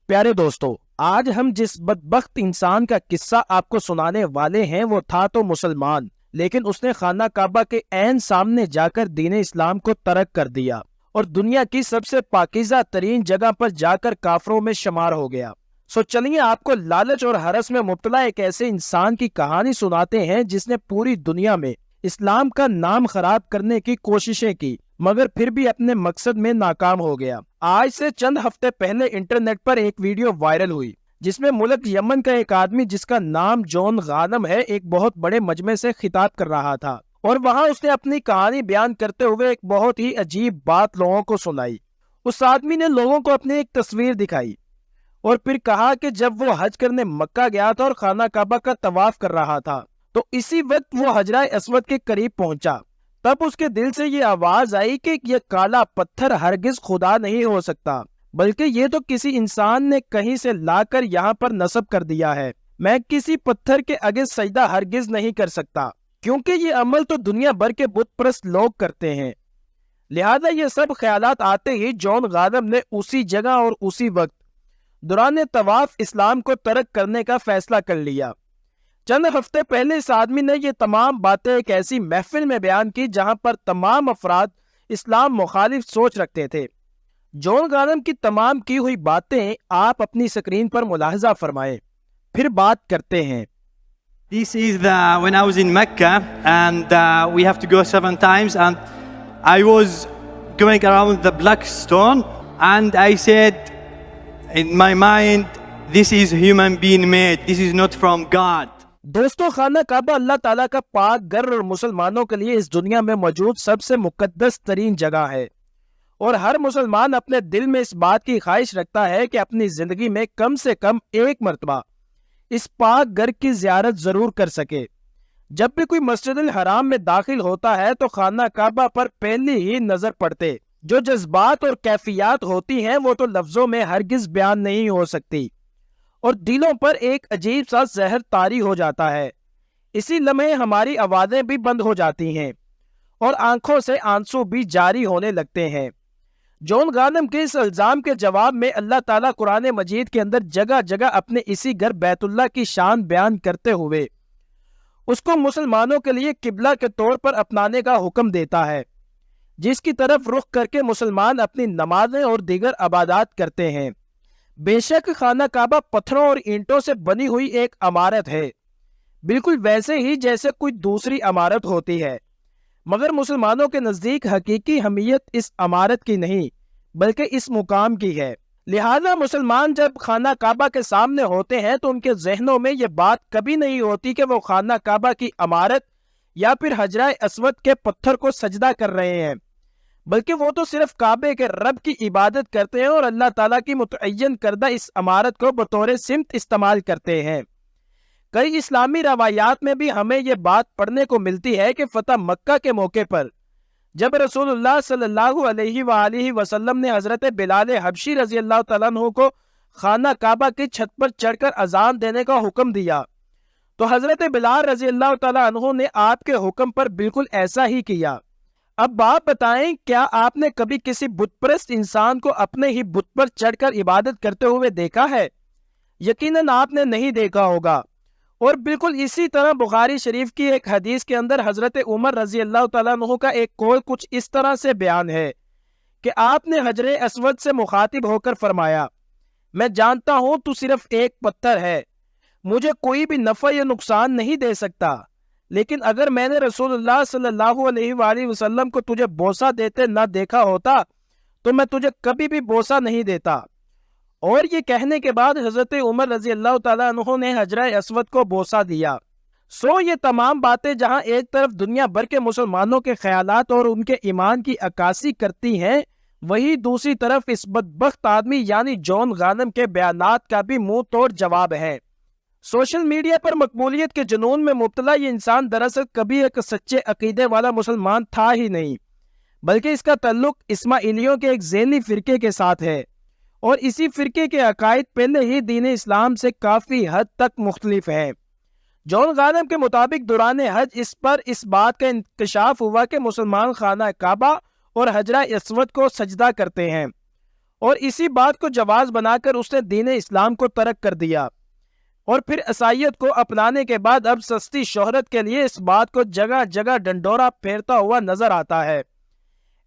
پیارے دوستو، آج ہم جس بدبخت انسان کا قصہ آپ کو سنانے والے ہیں وہ تھا تو مسلمان، لیکن اس نے خانہ کعبہ کے عین سامنے جا کر دین اسلام کو ترک کر دیا اور دنیا کی سب سے پاکیزہ ترین جگہ پر جا کر کافروں میں شمار ہو گیا۔ چلیے آپ کو لالچ اور ہرس میں مبتلا ایک ایسے انسان کی کہانی سناتے ہیں جس نے پوری دنیا میں اسلام کا نام خراب کرنے کی کوششیں کی مگر پھر بھی اپنے مقصد میں ناکام ہو گیا۔ آج سے چند ہفتے پہلے انٹرنیٹ پر ایک ویڈیو وائرل ہوئی جس میں ملک یمن کا ایک آدمی جس کا نام جون غانم ہے ایک بہت بڑے مجمع سے خطاب کر رہا تھا اور وہاں اس نے اپنی کہانی بیان کرتے ہوئے ایک بہت ہی عجیب بات لوگوں کو سنائی۔ اس آدمی نے لوگوں کو اپنی ایک تصویر دکھائی اور پھر کہا کہ جب وہ حج کرنے مکہ گیا تھا اور خانہ کعبہ کا طواف کر رہا تھا تو اسی وقت وہ حجرہ اسود کے قریب پہنچا۔ تب اس کے دل سے یہ آواز آئی کہ یہ کالا پتھر ہرگز خدا نہیں ہو سکتا بلکہ یہ تو کسی انسان نے کہیں سے لا کر یہاں پر نصب کر دیا ہے۔ میں کسی پتھر کے آگے سجدہ ہرگز نہیں کر سکتا کیونکہ یہ عمل تو دنیا بھر کے بت پرست لوگ کرتے ہیں۔ لہذا یہ سب خیالات آتے ہی جون غانم نے اسی جگہ اور اسی وقت دوران طواف اسلام کو ترک کرنے کا فیصلہ کر لیا۔ چند ہفتے پہلے اس آدمی نے یہ تمام باتیں ایک ایسی محفل میں بیان کی جہاں پر تمام افراد اسلام مخالف سوچ رکھتے تھے۔ جون غانم کی تمام کی ہوئی باتیں آپ اپنی سکرین پر ملاحظہ فرمائیں، پھر بات کرتے ہیں۔ This is when I was in Mecca and we have to go 7 times and I was going around the black stone and I said in my mind this is human being made, this is not from God. دوستو، خانہ کعبہ اللہ تعالیٰ کا پاک گھر اور مسلمانوں کے لیے اس دنیا میں موجود سب سے مقدس ترین جگہ ہے اور ہر مسلمان اپنے دل میں اس بات کی خواہش رکھتا ہے کہ اپنی زندگی میں کم سے کم ایک مرتبہ اس پاک گھر کی زیارت ضرور کر سکے۔ جب بھی کوئی مسجد الحرام میں داخل ہوتا ہے تو خانہ کعبہ پر پہلی ہی نظر پڑتے جو جذبات اور کیفیات ہوتی ہیں وہ تو لفظوں میں ہرگز بیان نہیں ہو سکتی اور دلوں پر ایک عجیب سا زہر طاری ہو جاتا ہے۔ اسی لمحے ہماری آوازیں بھی بند ہو جاتی ہیں اور آنکھوں سے آنسو بھی جاری ہونے لگتے ہیں۔ جون غانم کے اس الزام کے جواب میں اللہ تعالیٰ قرآن مجید کے اندر جگہ جگہ اپنے اسی گھر بیت اللہ کی شان بیان کرتے ہوئے اس کو مسلمانوں کے لیے قبلہ کے طور پر اپنانے کا حکم دیتا ہے جس کی طرف رخ کر کے مسلمان اپنی نمازیں اور دیگر عبادات کرتے ہیں۔ بے شک خانہ کعبہ پتھروں اور اینٹوں سے بنی ہوئی ایک عمارت ہے، بالکل ویسے ہی جیسے کوئی دوسری عمارت ہوتی ہے، مگر مسلمانوں کے نزدیک حقیقی اہمیت اس عمارت کی نہیں بلکہ اس مقام کی ہے۔ لہذا مسلمان جب خانہ کعبہ کے سامنے ہوتے ہیں تو ان کے ذہنوں میں یہ بات کبھی نہیں ہوتی کہ وہ خانہ کعبہ کی عمارت یا پھر حجرہ اسود کے پتھر کو سجدہ کر رہے ہیں، بلکہ وہ تو صرف کعبے کے رب کی عبادت کرتے ہیں اور اللہ تعالیٰ کی متعین کردہ اس عمارت کو بطور سمت استعمال کرتے ہیں۔ کئی اسلامی روایات میں بھی ہمیں یہ بات پڑھنے کو ملتی ہے کہ فتح مکہ کے موقع پر جب رسول اللہ صلی اللہ علیہ وآلہ وسلم نے حضرت بلال حبشی رضی اللہ تعالیٰ عنہ کو خانہ کعبہ کی چھت پر چڑھ کر اذان دینے کا حکم دیا تو حضرت بلال رضی اللہ تعالیٰ عنہ نے آپ کے حکم پر بالکل ایسا ہی کیا۔ اب آپ بتائیں، کیا آپ نے کبھی کسی بت پرست انسان کو اپنے ہی بت پر چڑھ کر عبادت کرتے ہوئے دیکھا ہے؟ یقیناً آپ نے نہیں دیکھا ہوگا۔ اور بالکل اسی طرح بخاری شریف کی ایک حدیث کے اندر حضرت عمر رضی اللہ تعالیٰ عنہ کا ایک قول کچھ اس طرح سے بیان ہے کہ آپ نے حجر اسود سے مخاطب ہو کر فرمایا، میں جانتا ہوں تو صرف ایک پتھر ہے، مجھے کوئی بھی نفع یا نقصان نہیں دے سکتا، لیکن اگر میں نے رسول اللہ صلی اللہ علیہ وآلہ وسلم کو تجھے بوسہ دیتے نہ دیکھا ہوتا تو میں تجھے کبھی بھی بوسہ نہیں دیتا۔ اور یہ کہنے کے بعد حضرت عمر رضی اللہ تعالیٰ عنہ نے حجرہ اسود کو بوسہ دیا۔ یہ تمام باتیں جہاں ایک طرف دنیا بھر کے مسلمانوں کے خیالات اور ان کے ایمان کی عکاسی کرتی ہیں، وہی دوسری طرف اس بدبخت آدمی یعنی جون غانم کے بیانات کا بھی منہ توڑ جواب ہے۔ سوشل میڈیا پر مقبولیت کے جنون میں مبتلا یہ انسان دراصل کبھی ایک سچے عقیدے والا مسلمان تھا ہی نہیں بلکہ اس کا تعلق اسماعیلیوں کے ایک ذہنی فرقے کے ساتھ ہے اور اسی فرقے کے عقائد پہلے ہی دین اسلام سے کافی حد تک مختلف ہیں۔ جون غانم کے مطابق دوران حج اس بات کا انکشاف ہوا کہ مسلمان خانہ کعبہ اور حجرہ اسود کو سجدہ کرتے ہیں اور اسی بات کو جواز بنا کر اس نے دین اسلام کو ترک کر دیا، اور پھر عیسائیت کو اپنانے کے بعد اب سستی شہرت کے لیے اس بات کو جگہ جگہ ڈنڈورا پھیرتا ہوا نظر آتا ہے۔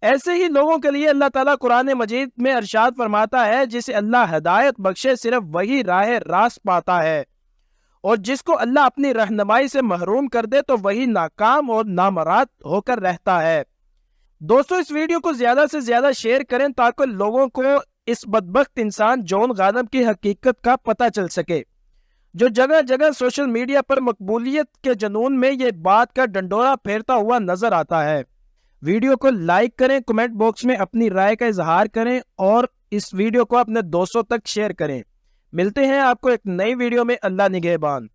ایسے ہی لوگوں کے لیے اللہ تعالیٰ قرآن مجید میں ارشاد فرماتا ہے جسے اللہ ہدایت بخشے صرف وہی راہ راست پاتا ہے، اور جس کو اللہ اپنی رہنمائی سے محروم کر دے تو وہی ناکام اور نامراد ہو کر رہتا ہے۔ دوستو اس ویڈیو کو زیادہ سے زیادہ شیئر کریں تاکہ لوگوں کو اس بدبخت انسان جون غانم کی حقیقت کا پتہ چل سکے، جو جگہ جگہ سوشل میڈیا پر مقبولیت کے جنون میں یہ بات کا ڈنڈورا پھیرتا ہوا نظر آتا ہے۔ ویڈیو کو لائک کریں، کمنٹ باکس میں اپنی رائے کا اظہار کریں اور اس ویڈیو کو اپنے دوستوں تک شیئر کریں۔ ملتے ہیں آپ کو ایک نئی ویڈیو میں۔ اللہ نگہبان۔